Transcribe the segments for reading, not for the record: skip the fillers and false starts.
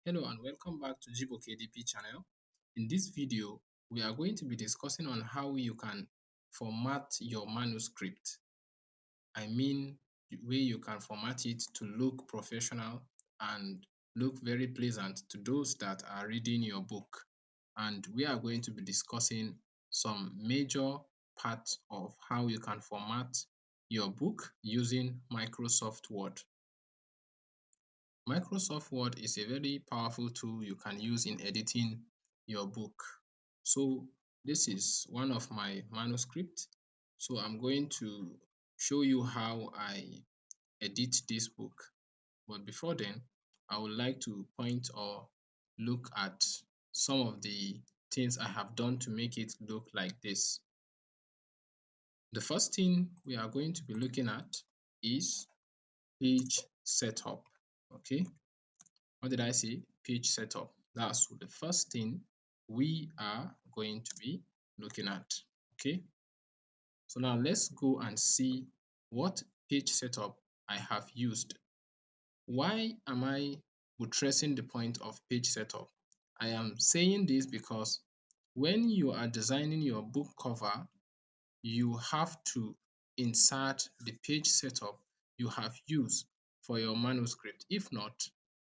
Hello and welcome back to Jibo KDP channel. In this video, we are going to be discussing on how you can format your manuscript. I mean, the way you can format it to look professional and look very pleasant to those that are reading your book. And we are going to be discussing some major parts of how you can format your book using Microsoft Word. Microsoft Word is a very powerful tool you can use in editing your book. So this is one of my manuscripts. So I'm going to show you how I edit this book. But before then, I would like to point or look at some of the things I have done to make it look like this. The first thing we are going to be looking at is page setup. Okay. What did I say? Page setup. That's the first thing we are going to be looking at. Okay. So now let's go and see what page setup I have used. Why am I buttressing the point of page setup? I am saying this because when you are designing your book cover, you have to insert the page setup you have used for your manuscript. If not,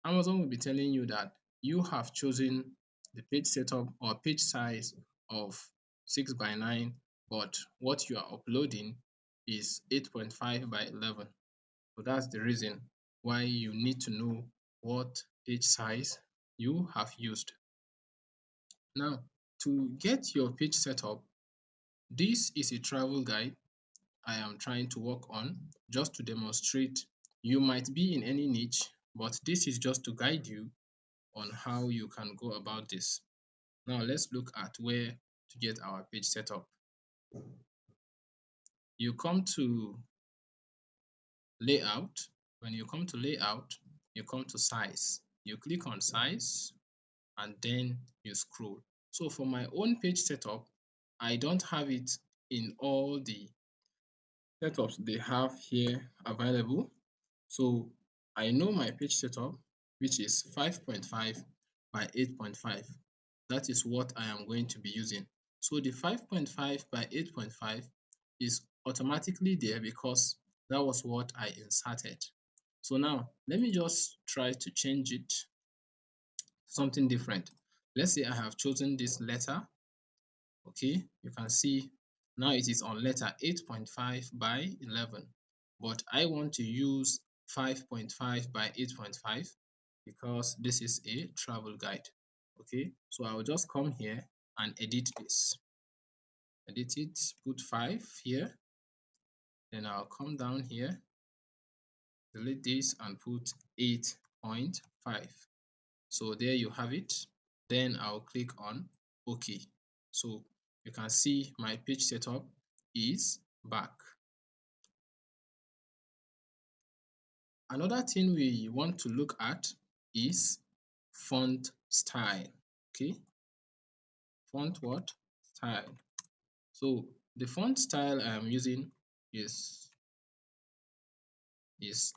Amazon will be telling you that you have chosen the page setup or page size of 6 by 9, but what you are uploading is 8.5 by 11. So that's the reason why you need to know what page size you have used. Now, to get your page setup, this is a travel guide I am trying to work on just to demonstrate. You might be in any niche, but this is just to guide you on how you can go about this. Now let's look at where to get our page set up. You come to layout. When you come to layout, you come to size. You click on size and then you scroll. So for my own page setup, I don't have it in all the setups they have here available. So I know my page setup, which is 5.5 by 8.5. That is what I am going to be using. So the 5.5 by 8.5 is automatically there because that was what I inserted. So now let me just try to change it to something different. Let's say I have chosen this letter. Okay, you can see now it is on letter 8.5 by 11, but I want to use 5.5 by 8.5 because this is a travel guide. Okay, so I will just come here and edit this. Edit it, put 5 here, then I'll come down here, delete this and put 8.5. So there you have it. Then I'll click on OK. So you can see my page setup is back. Another thing we want to look at is font style. Okay, font what? Style. So the font style I am using is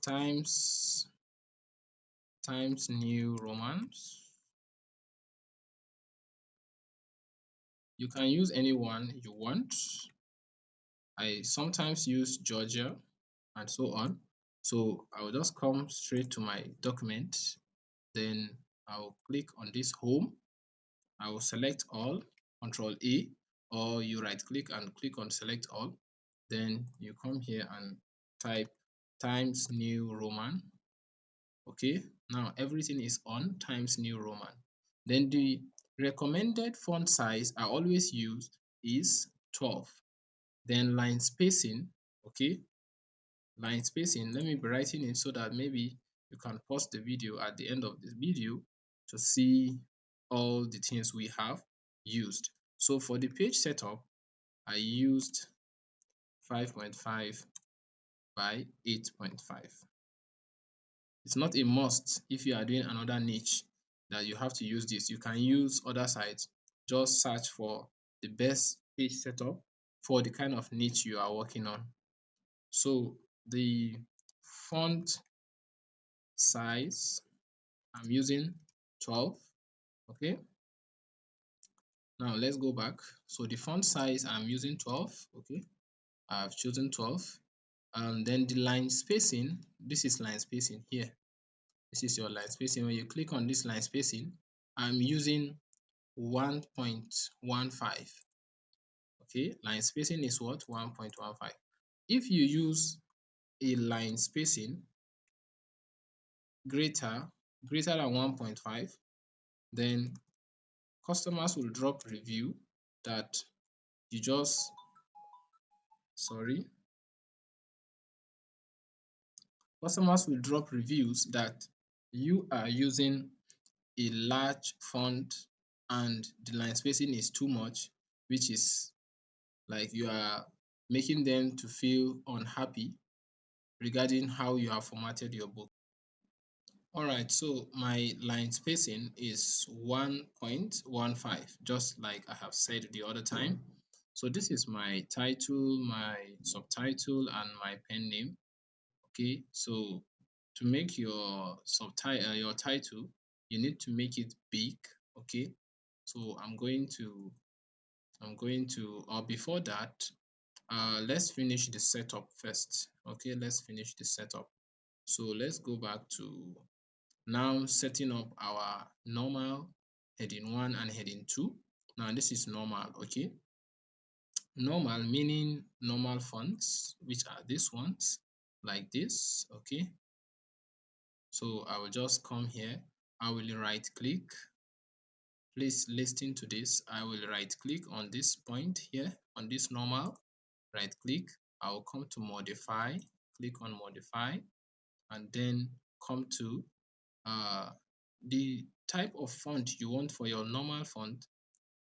Times New Roman. You can use any one you want. I sometimes use Georgia and so on. So I will just come straight to my document. Then I'll click on this home. I will select all, Control A, or you right click and click on select all. Then you come here and type Times New Roman. Okay, now everything is on Times New Roman. Then the recommended font size I always use is 12. Then line spacing, okay, line spacing, let me be writing it so that maybe you can pause the video at the end of this video to see all the things we have used. So for the page setup, I used 5.5 by 8.5. It's not a must if you are doing another niche that you have to use this. You can use other sites. Just search for the best page setup for the kind of niche you are working on. So the font size I'm using 12. Okay, now let's go back. So the font size I'm using 12. Okay, I've chosen 12. And then the line spacing, this is line spacing here. This is your line spacing. When you click on this line spacing, I'm using 1.15. Okay, line spacing is what? 1.15. If you use a line spacing greater than 1.5, then customers will drop review that you just sorry customers will drop reviews that you are using a large font and the line spacing is too much, which is like you are making them to feel unhappy regarding how you have formatted your book. All right, so my line spacing is 1.15, just like I have said the other time. So this is my title, my subtitle, and my pen name. Okay, so to make your subtitle, your title, you need to make it big. Okay, so or before that, let's finish the setup first. Okay, let's finish the setup. So let's go back to now setting up our normal heading 1 and heading 2. Now this is normal. Okay, normal meaning normal fonts, which are these ones like this. Okay, so I will just come here. I will right click. Please listen to this. I will right click on this point here on this normal. Right click. I will come to modify. Click on modify and then come to the type of font you want for your normal font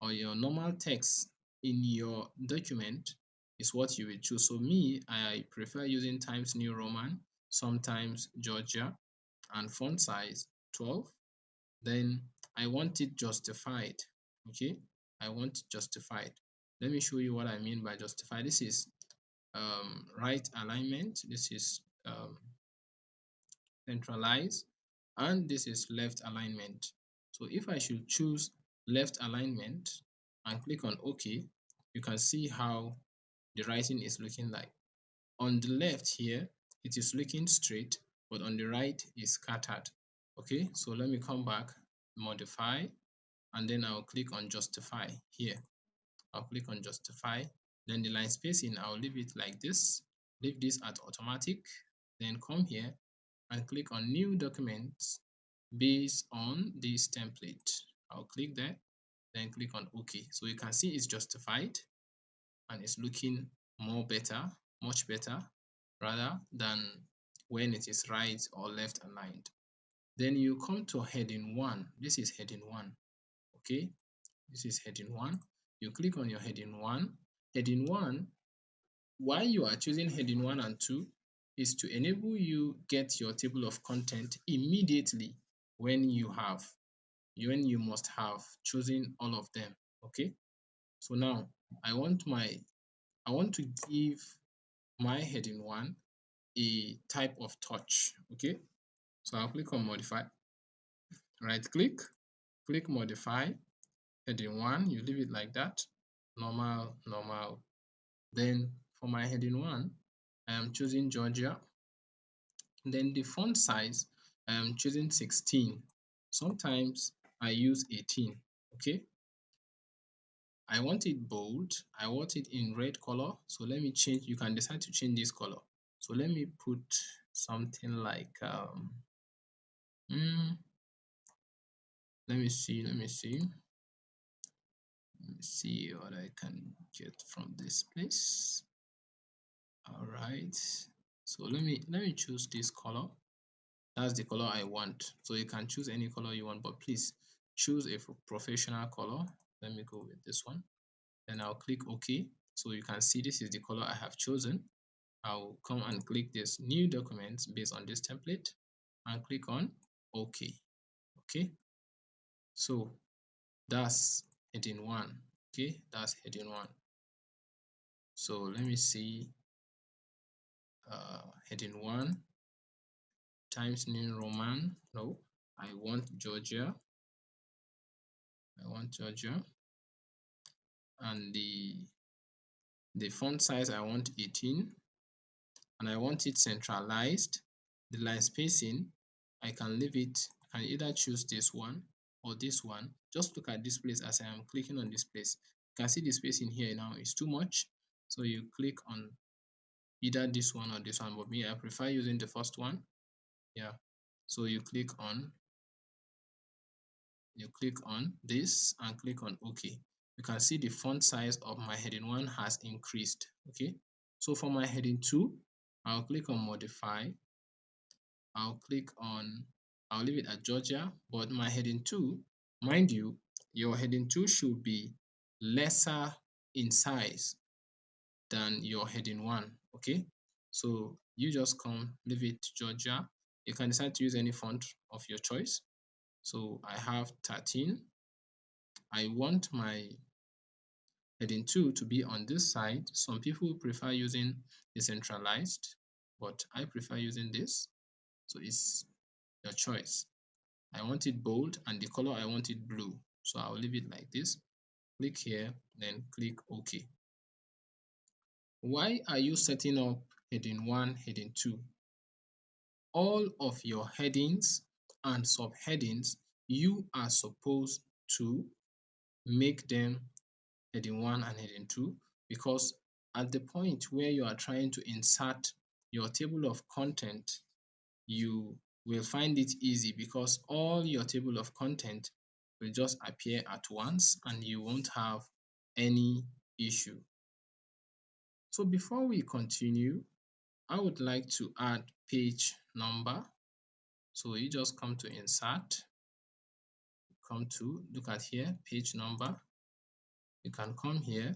or your normal text in your document is what you will choose. So me, I prefer using Times New Roman, sometimes Georgia, and font size 12. Then I want it justified. Okay, I want it justified. Let me show you what I mean by justified. This is right alignment. This is centralize, and this is left alignment. So if I should choose left alignment and click on OK, you can see how the writing is looking like. On the left here, it is looking straight, but on the right is scattered. Okay, so let me come back, modify, and then I'll click on justify here. I'll click on justify. Then the line spacing, I'll leave it like this. Leave this at automatic. Then come here and click on new documents based on this template. I'll click there, then click on OK. So you can see it's justified and it's looking more better, much better, rather than when it is right or left aligned. Then you come to heading 1. This is heading 1. Okay, this is heading 1. You click on your heading 1. Heading 1, why you are choosing heading 1 and 2 is to enable you get your table of content immediately when you must have chosen all of them. Okay, so now I want to give my heading 1 a type of touch. Okay, so I'll click on modify, right click, click modify, heading 1, you leave it like that, normal, normal. Then for my heading 1, I am choosing Georgia. Then the font size, I am choosing 16. Sometimes I use 18. Okay, I want it bold. I want it in red color. So let me change. You can decide to change this color. So let me put something like let me see what I can get from this place. All right, so let me choose this color. That's the color I want. So you can choose any color you want, but please choose a professional color. Let me go with this one. Then I'll click OK. So you can see this is the color I have chosen. I'll come and click this new document based on this template and click on OK. Okay, so that's heading 1. Okay, that's heading 1. So let me see heading 1 Times New Roman. No, I want Georgia. I want Georgia, and the font size I want 18, and I want it centralized. The line spacing, I can leave it, I can either choose this one or this one. Just look at this place as I am clicking on this place. You can see the spacing here now is too much. So you click on either this one or this one, but me, I prefer using the first one. Yeah. So you click on this and click on OK. You can see the font size of my heading 1 has increased. Okay. So for my heading 2, I'll click on modify. I'll leave it at Georgia, but my heading 2, mind you, your heading 2 should be lesser in size than your heading 1. Okay. So you just leave it Georgia. You can decide to use any font of your choice. So I have 13. I want my heading 2 to be on this side. Some people prefer using decentralized, but I prefer using this. So it's your choice. I want it bold and the color I want it blue. So I'll leave it like this. Click here, then click OK. Why are you setting up heading 1, heading 2? All of your headings and subheadings, you are supposed to make them heading 1 and heading 2, because at the point where you are trying to insert your table of content, you will find it easy because all your table of content will just appear at once and you won't have any issue. So before we continue, I would like to add page number. So you just come to insert, come to look at here, page number. You can come here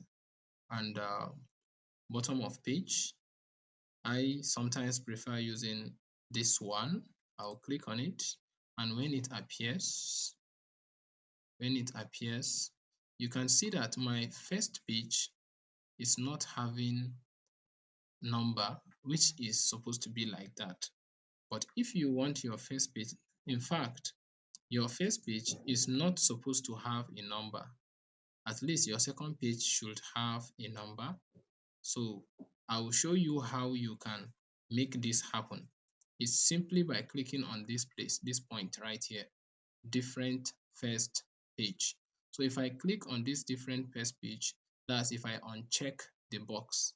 and bottom of page. I sometimes prefer using this one. I'll click on it, and when it appears, you can see that my first page is not having number, which is supposed to be like that. But if you want your first page, in fact, your first page is not supposed to have a number. At least your second page should have a number. So I will show you how you can make this happen. It's simply by clicking on this place, this point right here, different first page. So if I click on this different first page, that's if I uncheck the box,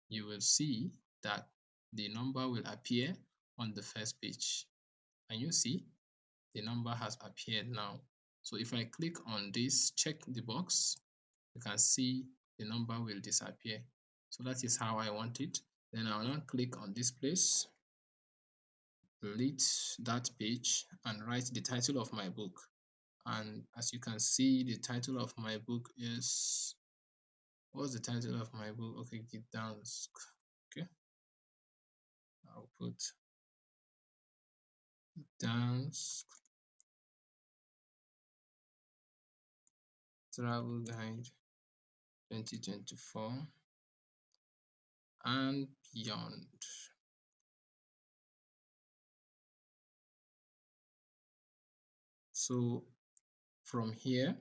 you will see that the number will appear on the first page. And you see the number has appeared now. So if I click on this, check the box, you can see the number will disappear. So that is how I want it. Then I will now click on this place, delete that page, and write the title of my book. And as you can see, the title of my book is, what's the title of my book? Okay, get down. Okay, I'll put dance travel guide 2024 and beyond. So from here,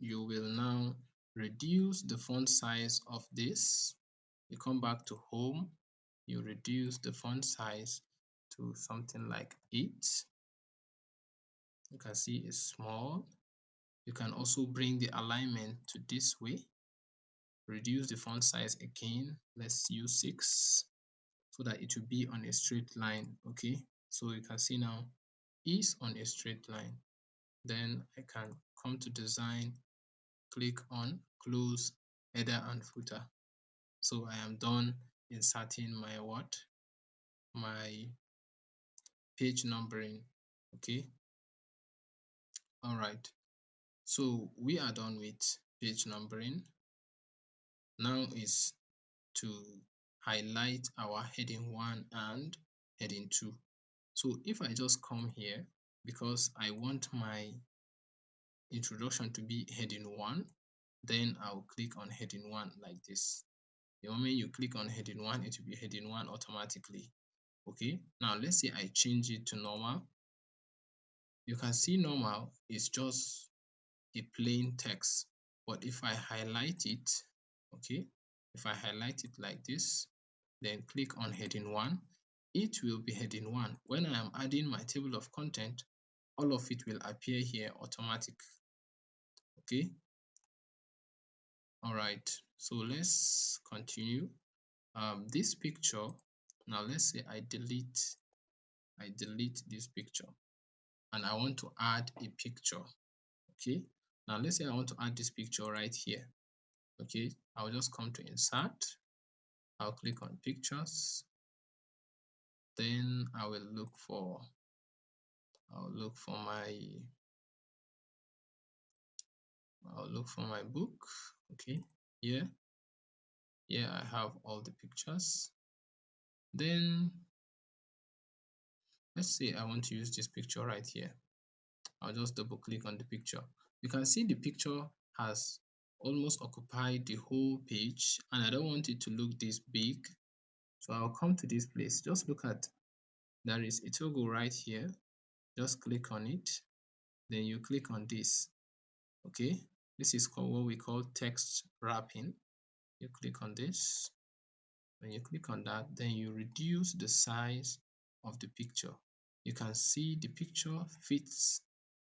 you will now reduce the font size of this. You come back to home, you reduce the font size to something like 8. You can see it's small. You can also bring the alignment to this way. Reduce the font size again. Let's use 6 so that it will be on a straight line. Okay, so you can see now is on a straight line. Then I can come to design, click on close header and footer. So I am done inserting my my page numbering. Okay, all right, so we are done with page numbering. Now is to highlight our heading 1 and heading 2. So if I just come here, because I want my introduction to be heading 1, then I'll click on heading 1 like this. The moment you click on heading 1, it will be heading 1 automatically. Okay, now let's say I change it to normal. You can see normal is just a plain text. But if I highlight it, okay, if I highlight it like this, then click on heading 1, it will be heading 1. When I am adding my table of content, all of it will appear here automatic. Okay. All right. So let's continue. This picture, now let's say I delete this picture and I want to add a picture. Okay. Now let's say I want to add this picture right here. Okay. I'll just come to insert. I'll click on pictures. Then I will look for my book. Okay. Here I have all the pictures. Then let's say I want to use this picture right here. I'll just double click on the picture. You can see the picture has almost occupied the whole page and I don't want it to look this big. So I'll come to this place. Just look at, there is a toggle right here. Just click on it. Then you click on this. Okay. This is called what we call text wrapping. You click on this. When you click on that, then you reduce the size of the picture. You can see the picture fits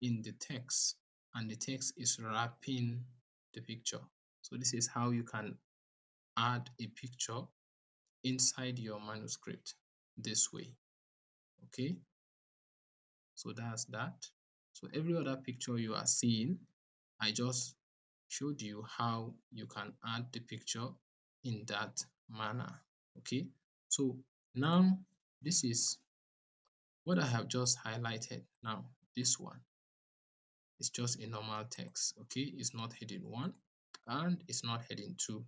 in the text and the text is wrapping the picture. So this is how you can add a picture inside your manuscript this way. Okay, so that's that. So every other picture you are seeing, I just showed you how you can add the picture in that manner. Okay, so now this is what I have just highlighted. Now this one is just a normal text. Okay, it's not heading 1 and it's not heading 2.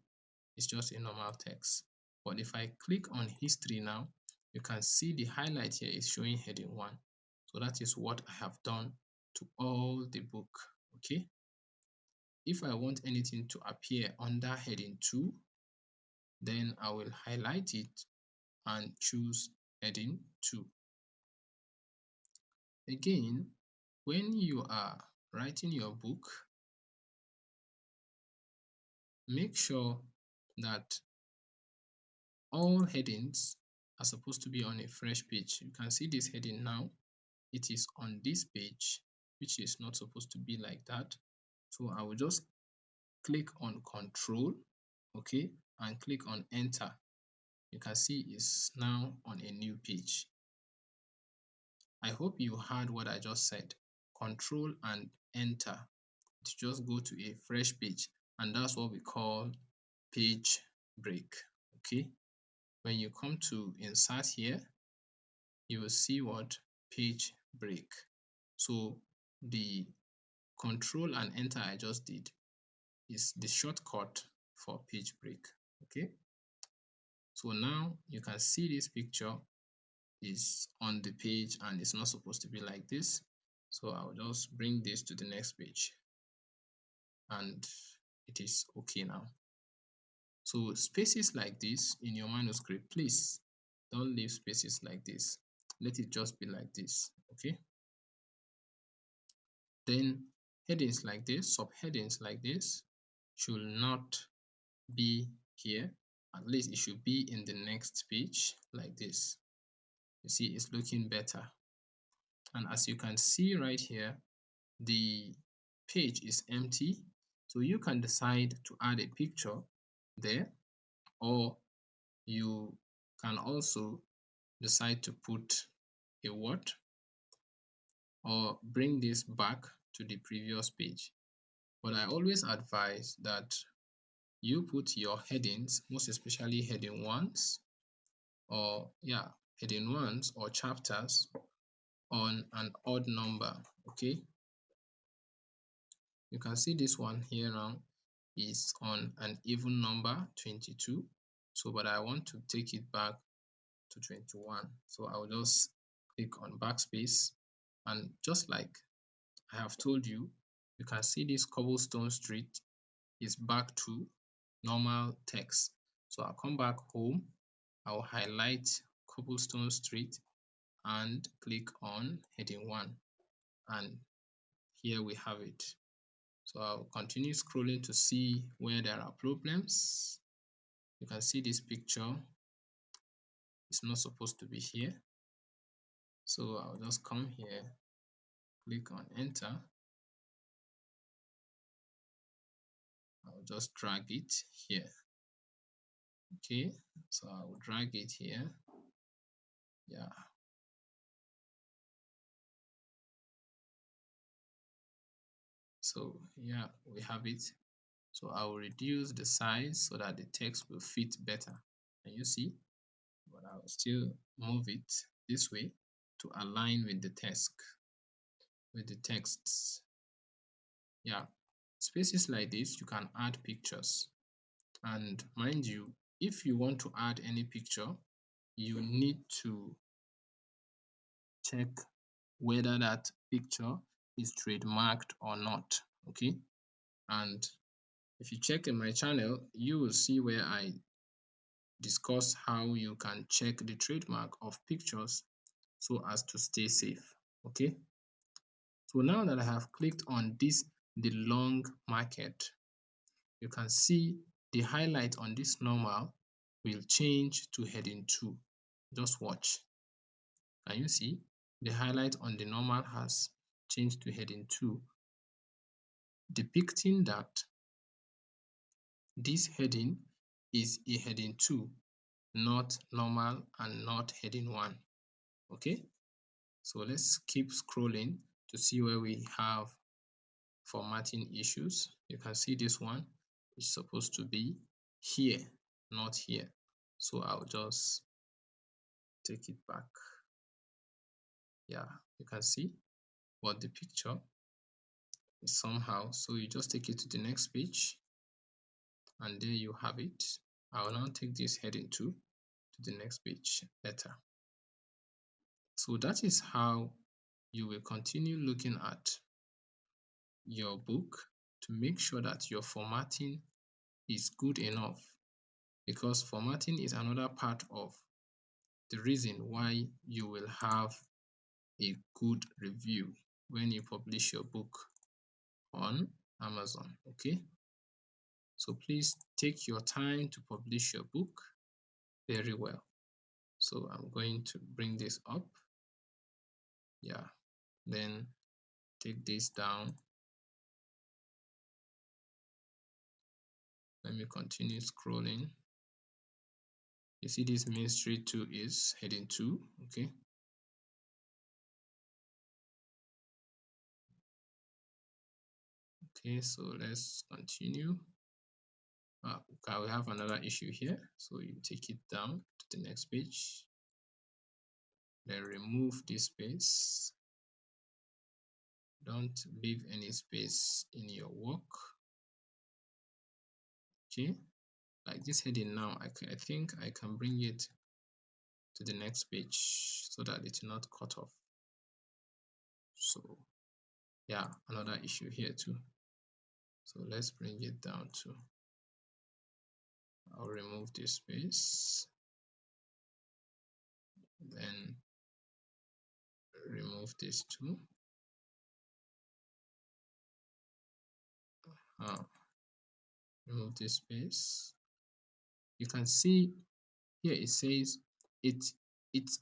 It's just a normal text. But if I click on history now, you can see the highlight here is showing heading 1. So that is what I have done to all the book. Okay, if I want anything to appear under heading 2, then I will highlight it and choose heading 2. Again, when you are writing your book, make sure that all headings are supposed to be on a fresh page. You can see this heading now. It is on this page, which is not supposed to be like that. So I will just click on Control, okay, and click on Enter. You can see it's now on a new page. I hope you heard what I just said. Control and Enter to just go to a fresh page, and that's what we call page break. Okay, when you come to insert here, you will see what page break. So the Control and Enter I just did is the shortcut for page break. Okay, so now you can see this picture is on the page and it's not supposed to be like this. So I'll just bring this to the next page and it is okay now. So spaces like this in your manuscript, please don't leave spaces like this. Let it just be like this. Okay, then headings like this, subheadings like this should not be here. At least it should be in the next page like this. You see, it's looking better. And as you can see right here, the page is empty. So you can decide to add a picture there, or you can also decide to put a word or bring this back to the previous page. But I always advise that you put your headings, most especially heading 1s or heading 1s or chapters on an odd number. Okay, you can see this one here now is on an even number 22. So but I want to take it back to 21. So I'll just click on backspace, and just like I have told you, you can see this cobblestone street is back to normal text. So I'll come back home, I'll highlight cobblestone street and click on heading 1, and here we have it. So I'll continue scrolling to see where there are problems. You can see this picture is not supposed to be here. So I'll just come here, click on enter. I'll just drag it here. Okay, so I'll drag it here. Yeah. So yeah, we have it. So I will reduce the size so that the text will fit better. Can you see? But I will still move it this way to align with the text. Yeah, spaces like this, you can add pictures. And mind you, if you want to add any picture, you need to check whether that picture is trademarked or not. Okay. And if you check in my channel, you will see where I discuss how you can check the trademark of pictures so as to stay safe. Okay. So now that I have clicked on this, the long market, you can see the highlight on this normal will change to heading 2. Just watch. Can you see? The highlight on the normal has changed to heading 2, depicting that this heading is a heading 2, not normal and not heading 1. Okay? So let's keep scrolling to see where we have formatting issues. You can see this one is supposed to be here, not here. So I'll just take it back. Yeah, you can see what the picture is somehow. So you just take it to the next page and there you have it. I will now take this heading 2 to the next page better. So that is how you will continue looking at your book to make sure that your formatting is good enough, because formatting is another part of the reason why you will have a good review when you publish your book on Amazon. Okay, so please take your time to publish your book very well. So I'm going to bring this up. Yeah, then take this down. Let me continue scrolling. You see this Main Street 2 is heading 2. Okay, okay, so let's continue. Okay, we have another issue here, so you take it down to the next page, then remove this space. Don't leave any space in your work. Okay, like this heading now, I think I can bring it to the next page so that it's not cut off. So yeah, another issue here too. So let's bring it down to, I'll remove this space, then remove this too. Remove this space. You can see here it says it's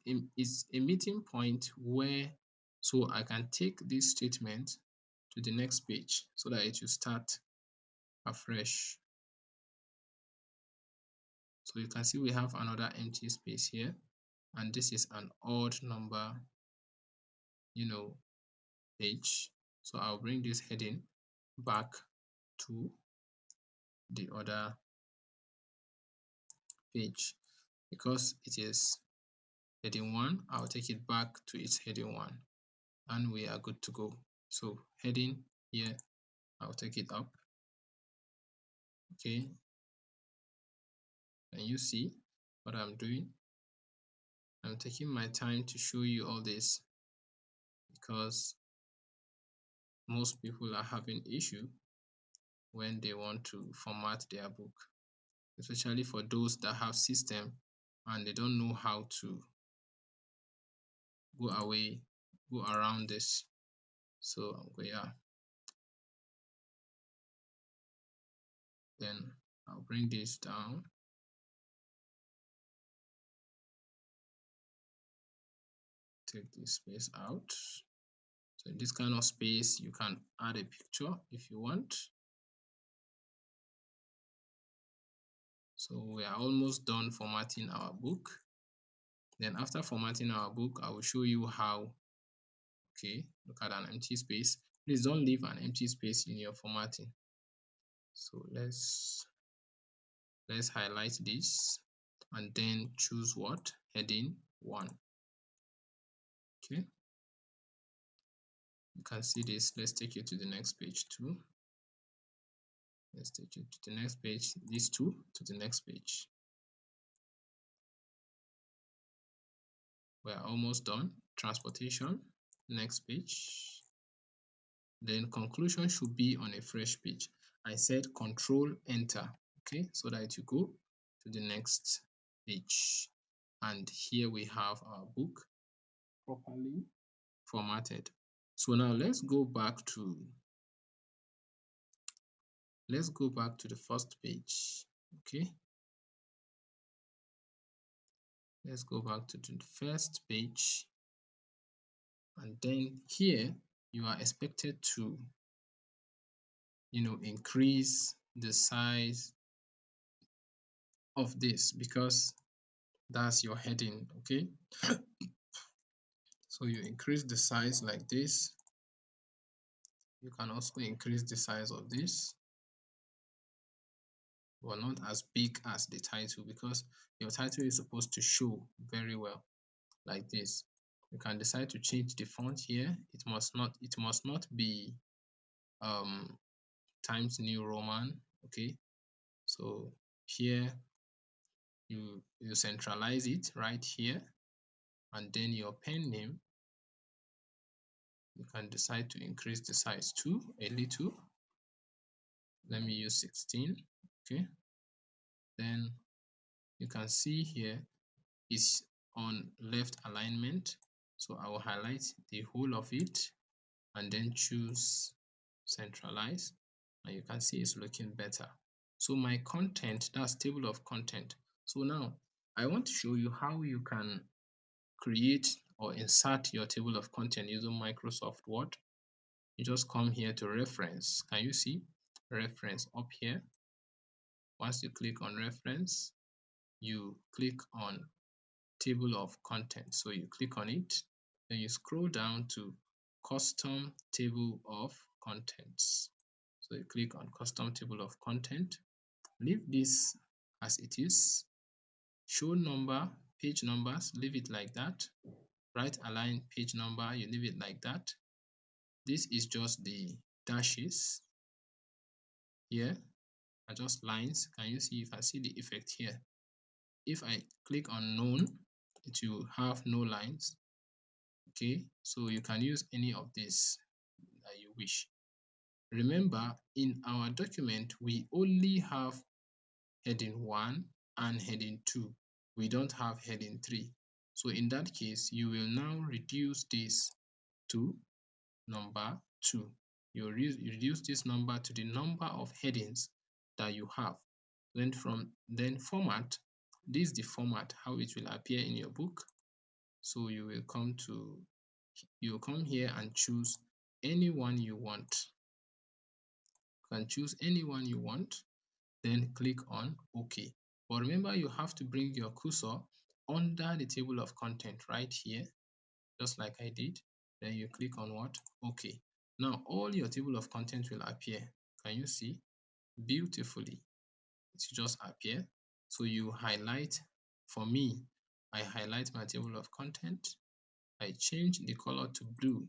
a meeting point where, so I can take this statement to the next page so that it will start afresh. So you can see we have another empty space here, and this is an odd number, page. So I'll bring this heading back to the other page because it is heading 1. I'll take it back to its heading 1 and we are good to go. So heading here, I'll take it up. Okay, and you see what I'm doing. I'm taking my time to show you all this because most people are having issue when they want to format their book, especially for those that have system and they don't know how to go around this. So I'm going, yeah, then I'll bring this down. Take this space out. So in this kind of space, you can add a picture if you want. So we are almost done formatting our book. Then after formatting our book, I will show you how. Okay, look at an empty space. Please don't leave an empty space in your formatting. So let's highlight this and then choose what? Heading 1. Okay, you can see this. Let's take you to the next page too. Let's take you to the next page. These two to the next page. We're almost done. Transportation, next page. Then conclusion should be on a fresh page. I said Control Enter, okay, so that you go to the next page. And here we have our book properly formatted. So now let's go back to the first page. Okay, let's go back to the first page, and then here you are expected to increase the size of this because that's your heading. Okay, so you increase the size like this. You can also increase the size of this, but not as big as the title, because your title is supposed to show very well like this. You can decide to change the font here. It must not be Times New Roman. Okay, so here you centralize it right here, and then your pen name, you can decide to increase the size too a little. Let me use 16. Okay, then you can see here is on left alignment, so I will highlight the whole of it and then choose centralize, and you can see it's looking better. So my content, that's table of content. So now I want to show you how you can create or insert your table of content using Microsoft Word. You just come here to reference. Can you see reference up here? Once you click on reference, you click on table of content. So you click on it, then you scroll down to custom table of contents. So you click on custom table of content. Leave this as it is. Show number, page numbers, leave it like that. Right align page number, you leave it like that. This is just the dashes here are just lines. Can you see? You can see the effect here. If I click on none, it will have no lines. Okay, so you can use any of this that you wish. Remember, in our document, we only have heading 1 and heading 2. We don't have heading 3. So in that case, you will now reduce this to number 2. You reduce this number to the number of headings that you have. Then format, this is the format, how it will appear in your book. So you will come here and choose any one you want. You can choose any one you want, then click on OK. But remember, you have to bring your cursor under the table of content right here, just like I did. Then you click on what? OK. Now all your table of content will appear. Can you see? Beautifully. It will just appear. So you highlight. For me, I highlight my table of content. I change the color to blue.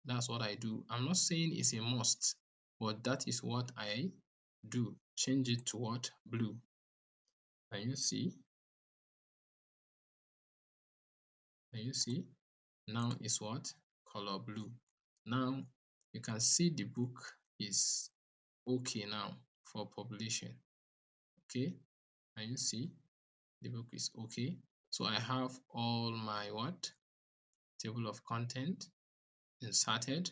That's what I do. I'm not saying it's a must, but that is what I do. Change it to what? Blue. Can you see? Can you see? Now it's what? Color blue. Now you can see the book is okay now for publishing. Okay, can you see? The book is okay. So I have all my what? Table of content. inserted.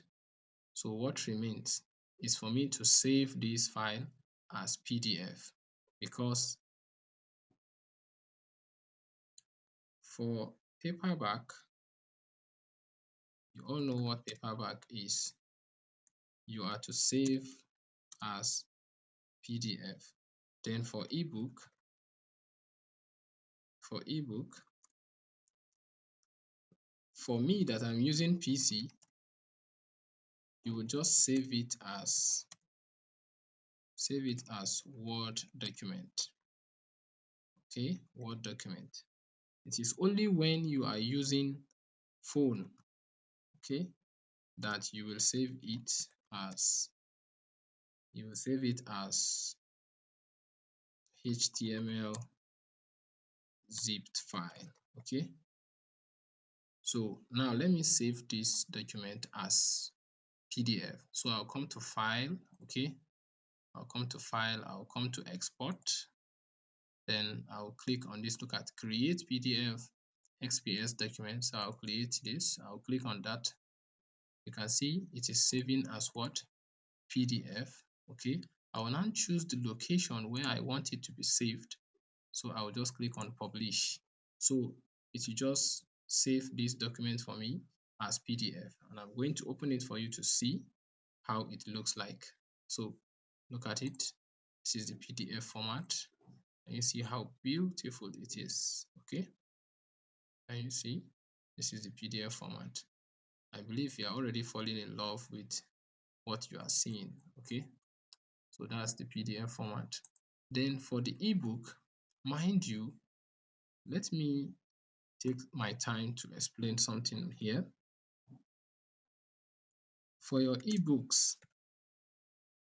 So what remains is for me to save this file as PDF, because for paperback, you all know what paperback is. You are to save as PDF. Then for ebook, for me that I'm using PC, you will just save it as Word document. Okay, Word document. It is only when you are using phone, okay, that you will save it as HTML zipped file. Okay, so now let me save this document as PDF. So I'll come to file, okay, I'll come to export, then I'll click on this, look at create PDF XPS document. So I'll create this, I'll click on that. You can see it is saving as what? PDF. Okay, I will now choose the location where I want it to be saved. So I will just click on publish. So it will just save this document for me as PDF, and I'm going to open it for you to see how it looks like. So look at it. This is the PDF format, and you see how beautiful it is. Okay, and you see this is the PDF format. I believe you are already falling in love with what you are seeing. Okay, so that's the PDF format. Then for the ebook, mind you, let me take my time to explain something here. For your ebooks,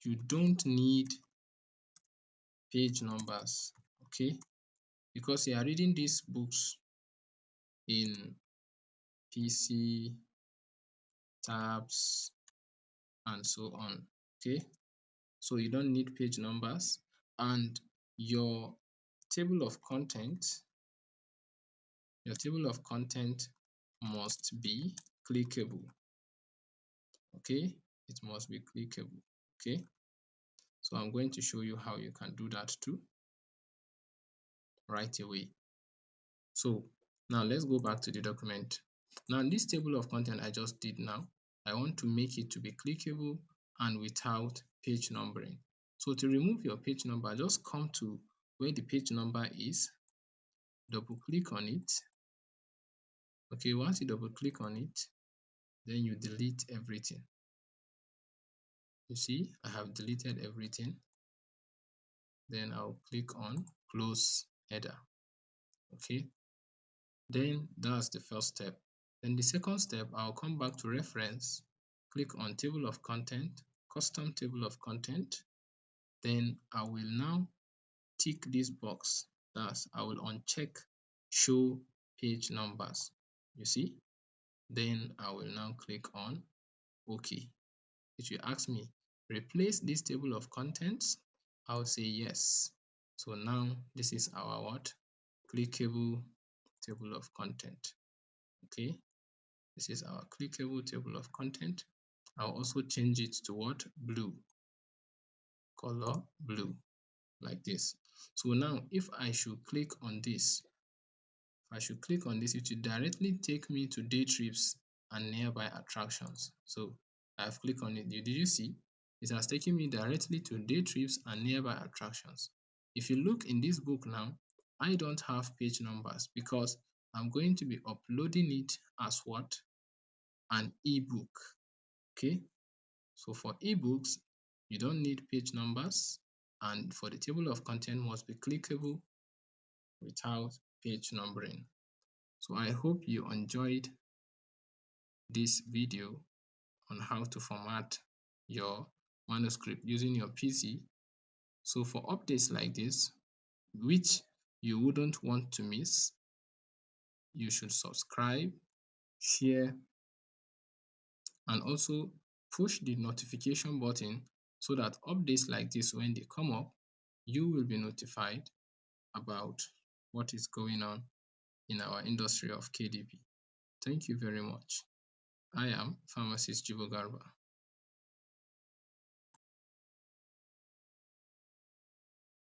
you don't need page numbers, okay? Because you are reading these books in PC, tabs, and so on, okay? So you don't need page numbers, and your table of content must be clickable. Okay, it must be clickable. Okay, so I'm going to show you how you can do that too right away. So now let's go back to the document. Now this table of content I just did now, I want to make it to be clickable and without page numbering. So to remove your page number, just come to where the page number is, double click on it. Okay, once you double click on it, then you delete everything. You see, I have deleted everything. Then I'll click on close header. Okay, then that's the first step. Then the second step, I'll come back to reference, click on table of content, custom table of content. Then I will now tick this box. That's, I will uncheck show page numbers. You see, then I will now click on OK. It will ask me, replace this table of contents. I'll say yes. So now this is our what? Clickable table of content. Okay, this is our clickable table of content. I'll also change it to what? Blue, color blue, like this. So now if I should click on this, it will directly take me to day trips and nearby attractions. So I've clicked on it. Did you see? It has taken me directly to day trips and nearby attractions. If you look in this book now, I don't have page numbers because I'm going to be uploading it as what? An ebook. Okay, so for ebooks, you don't need page numbers, and for the table of content must be clickable without page numbering. So I hope you enjoyed this video on how to format your manuscript using your PC. So for updates like this, which you wouldn't want to miss, you should subscribe, share, and also push the notification button so that updates like this, when they come up, you will be notified about what is going on in our industry of KDP. Thank you very much. I am Pharmacist Jibo Garba.